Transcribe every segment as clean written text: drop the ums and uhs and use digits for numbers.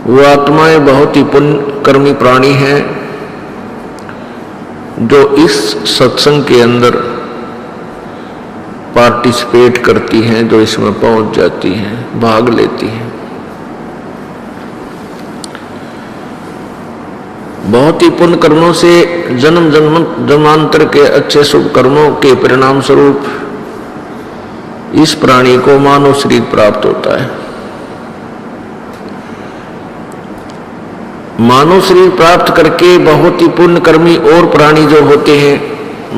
वो आत्माएं बहुत ही पुण्य कर्मी प्राणी हैं जो इस सत्संग के अंदर पार्टिसिपेट करती हैं, जो इसमें पहुंच जाती हैं, भाग लेती हैं। बहुत ही पुण्य कर्मों से जन्म जन्मांतर के अच्छे शुभ कर्मों के परिणाम स्वरूप इस प्राणी को मानव शरीर प्राप्त होता है। मानव शरीर प्राप्त करके बहुत ही पुण्यकर्मी और प्राणी जो होते हैं,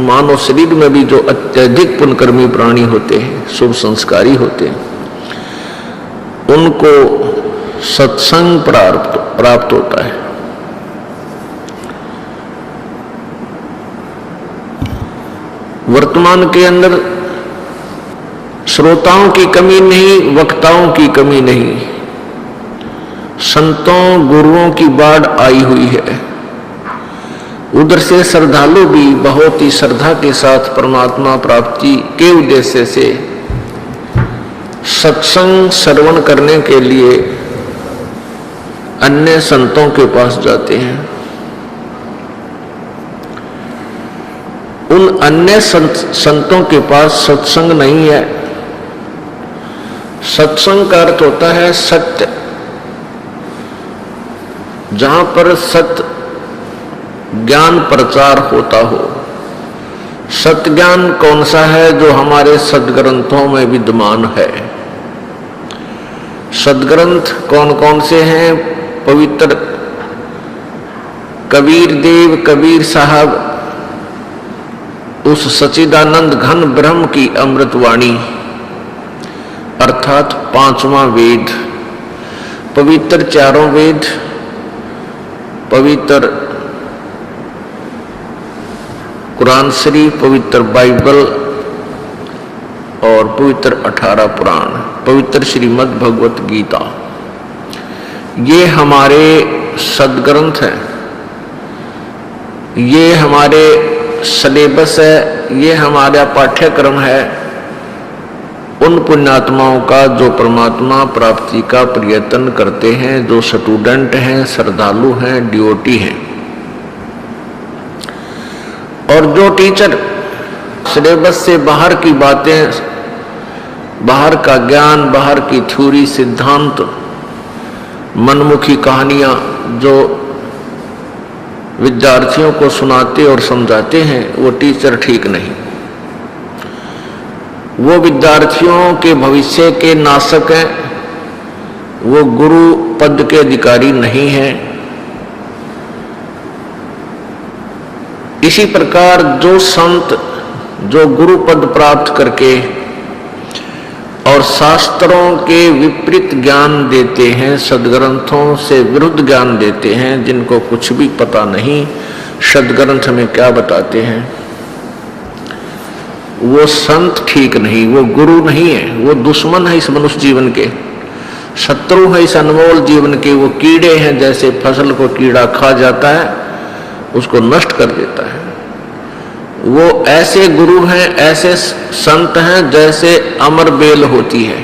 मानव शरीर में भी जो अत्यधिक पुण्यकर्मी प्राणी होते हैं, शुभ संस्कारी होते हैं, उनको सत्संग प्राप्त होता है। वर्तमान के अंदर श्रोताओं की कमी नहीं, वक्ताओं की कमी नहीं, संतों गुरुओं की बाढ़ आई हुई है। उधर से श्रद्धालु भी बहुत ही श्रद्धा के साथ परमात्मा प्राप्ति के उद्देश्य से सत्संग श्रवण करने के लिए अन्य संतों के पास जाते हैं। उन अन्य संतों के पास सत्संग नहीं है। सत्संग का अर्थ होता है सत्य, जहां पर सत्य ज्ञान प्रचार होता हो। सत्य ज्ञान कौन सा है? जो हमारे सदग्रंथों में विद्यमान है। सदग्रंथ कौन कौन से हैं? पवित्र कबीर देव कबीर साहब, उस सच्चिदानंद घन ब्रह्म की अमृतवाणी अर्थात पांचवां वेद, पवित्र चारों वेद, पवित्र कुरान शरीफ, पवित्र बाइबल और पवित्र 18 पुराण, पवित्र श्रीमद् भगवत गीता, ये हमारे सदग्रंथ हैं। ये हमारे सिलेबस है, ये हमारा पाठ्यक्रम है उन पुण्यात्माओं का जो परमात्मा प्राप्ति का प्रयत्न करते हैं, जो स्टूडेंट हैं, श्रद्धालु हैं, डिवोटी हैं। और जो टीचर सिलेबस से बाहर की बातें, बाहर का ज्ञान, बाहर की थ्योरी, सिद्धांत, मनमुखी कहानियां जो विद्यार्थियों को सुनाते और समझाते हैं, वो टीचर ठीक नहीं। वो विद्यार्थियों के भविष्य के नाशक हैं, वो गुरु पद के अधिकारी नहीं हैं। इसी प्रकार जो संत जो गुरु पद प्राप्त करके और शास्त्रों के विपरीत ज्ञान देते हैं, सदग्रंथों से विरुद्ध ज्ञान देते हैं, जिनको कुछ भी पता नहीं सदग्रंथ में क्या बताते हैं, वो संत ठीक नहीं, वो गुरु नहीं है, वो दुश्मन है इस मनुष्य जीवन के, शत्रु है इस अनमोल जीवन के। वो कीड़े हैं, जैसे फसल को कीड़ा खा जाता है, उसको नष्ट कर देता है। वो ऐसे गुरु हैं, ऐसे संत हैं जैसे अमर बेल होती है।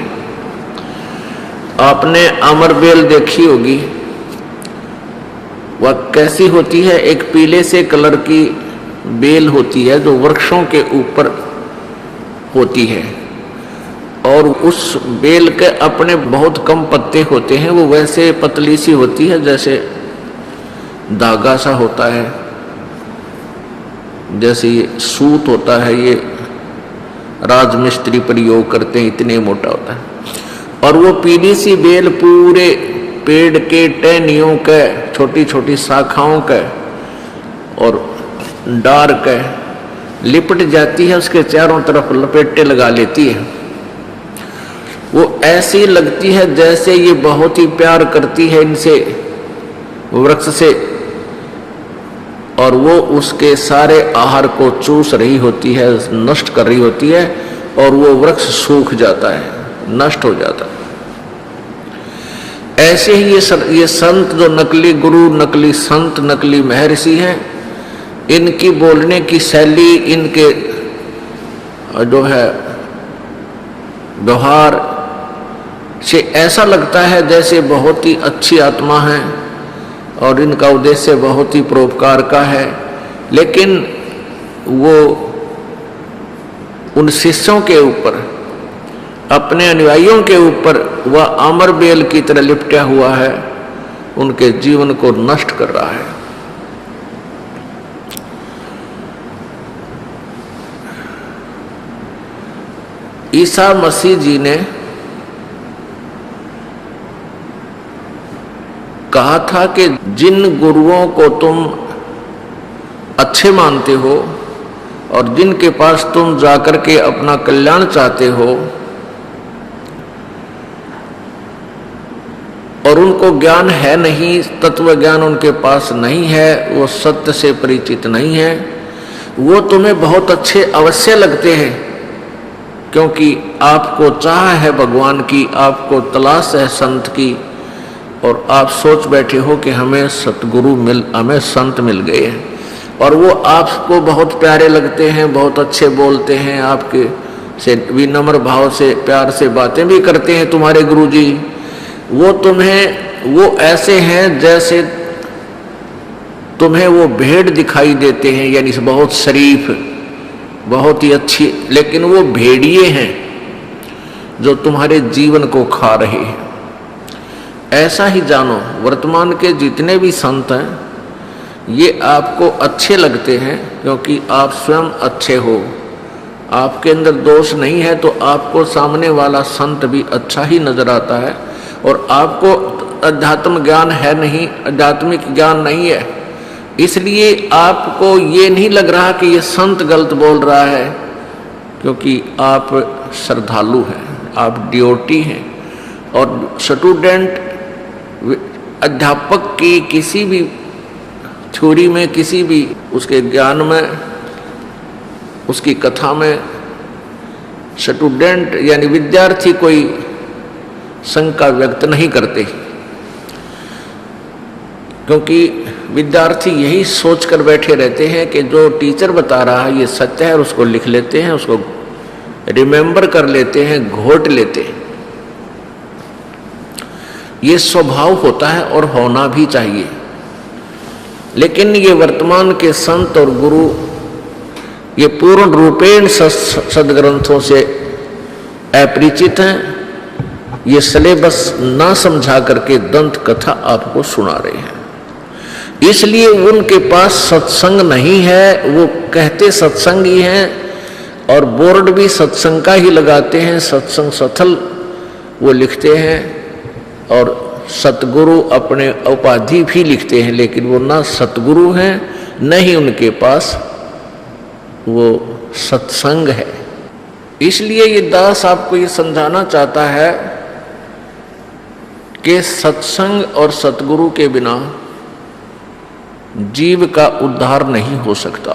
आपने अमर बेल देखी होगी, वह कैसी होती है? एक पीले से कलर की बेल होती है जो वृक्षों के ऊपर होती है, और उस बेल के अपने बहुत कम पत्ते होते हैं। वो वैसे पतली सी होती है जैसे धागा सा होता है, जैसे ये सूत होता है, ये राजमिस्त्री प्रयोग करते हैं, इतने मोटा होता है। और वो पीली सी बेल पूरे पेड़ के टहनियों के, छोटी छोटी शाखाओं के और डार के लिपट जाती है, उसके चारों तरफ लपेटे लगा लेती है। वो ऐसी लगती है जैसे ये बहुत ही प्यार करती है इनसे, वृक्ष से, और वो उसके सारे आहार को चूस रही होती है, नष्ट कर रही होती है, और वो वृक्ष सूख जाता है, नष्ट हो जाता है। ऐसे ही ये संत जो नकली गुरु, नकली संत, नकली महर्षि हैं, इनकी बोलने की शैली, इनके जो है व्यवहार, से ऐसा लगता है जैसे बहुत ही अच्छी आत्मा है और इनका उद्देश्य बहुत ही परोपकार का है, लेकिन वो उन शिष्यों के ऊपर, अपने अनुयायियों के ऊपर वह अमर बेल की तरह लिपटा हुआ है, उनके जीवन को नष्ट कर रहा है। ईसा मसीह जी ने कहा था कि जिन गुरुओं को तुम अच्छे मानते हो और जिनके पास तुम जाकर के अपना कल्याण चाहते हो और उनको ज्ञान है नहीं, तत्व ज्ञान उनके पास नहीं है, वो सत्य से परिचित नहीं है, वो तुम्हें बहुत अच्छे अवश्य लगते हैं, क्योंकि आपको चाह है भगवान की, आपको तलाश है संत की, और आप सोच बैठे हो कि हमें हमें संत मिल गए हैं, और वो आपको बहुत प्यारे लगते हैं, बहुत अच्छे बोलते हैं, आपके से विनम्र भाव से प्यार से बातें भी करते हैं तुम्हारे गुरुजी। वो ऐसे हैं जैसे तुम्हें वो भेड़ दिखाई देते हैं, यानी बहुत शरीफ, बहुत ही अच्छी, लेकिन वो भेड़िए हैं जो तुम्हारे जीवन को खा रहे हैं। ऐसा ही जानो, वर्तमान के जितने भी संत हैं ये आपको अच्छे लगते हैं क्योंकि आप स्वयं अच्छे हो, आपके अंदर दोष नहीं है, तो आपको सामने वाला संत भी अच्छा ही नजर आता है। और आपको अध्यात्म ज्ञान है नहीं, आध्यात्मिक ज्ञान नहीं है, इसलिए आपको ये नहीं लग रहा कि ये संत गलत बोल रहा है, क्योंकि आप श्रद्धालु हैं, आप ड्यूटी हैं। और स्टूडेंट अध्यापक की किसी भी थ्योरी में, किसी भी उसके ज्ञान में, उसकी कथा में स्टूडेंट यानी विद्यार्थी कोई शंका व्यक्त नहीं करते, क्योंकि विद्यार्थी यही सोच कर बैठे रहते हैं कि जो टीचर बता रहा है ये सत्य है, और उसको लिख लेते हैं, उसको रिमेंबर कर लेते हैं, घोट लेते हैं। ये स्वभाव होता है और होना भी चाहिए, लेकिन ये वर्तमान के संत और गुरु ये पूर्ण रूपेण सदग्रंथों से अपरिचित हैं। ये सिलेबस ना समझा करके दंत कथा आपको सुना रहे हैं, इसलिए उनके पास सत्संग नहीं है। वो कहते सत्संग ही हैं और बोर्ड भी सत्संग का ही लगाते हैं, सत्संग सथल वो लिखते हैं, और सतगुरु अपने उपाधि भी लिखते हैं, लेकिन वो ना सतगुरु हैं, न ही उनके पास वो सत्संग है। इसलिए ये दास आपको ये समझाना चाहता है कि सत्संग और सतगुरु के बिना जीव का उद्धार नहीं हो सकता।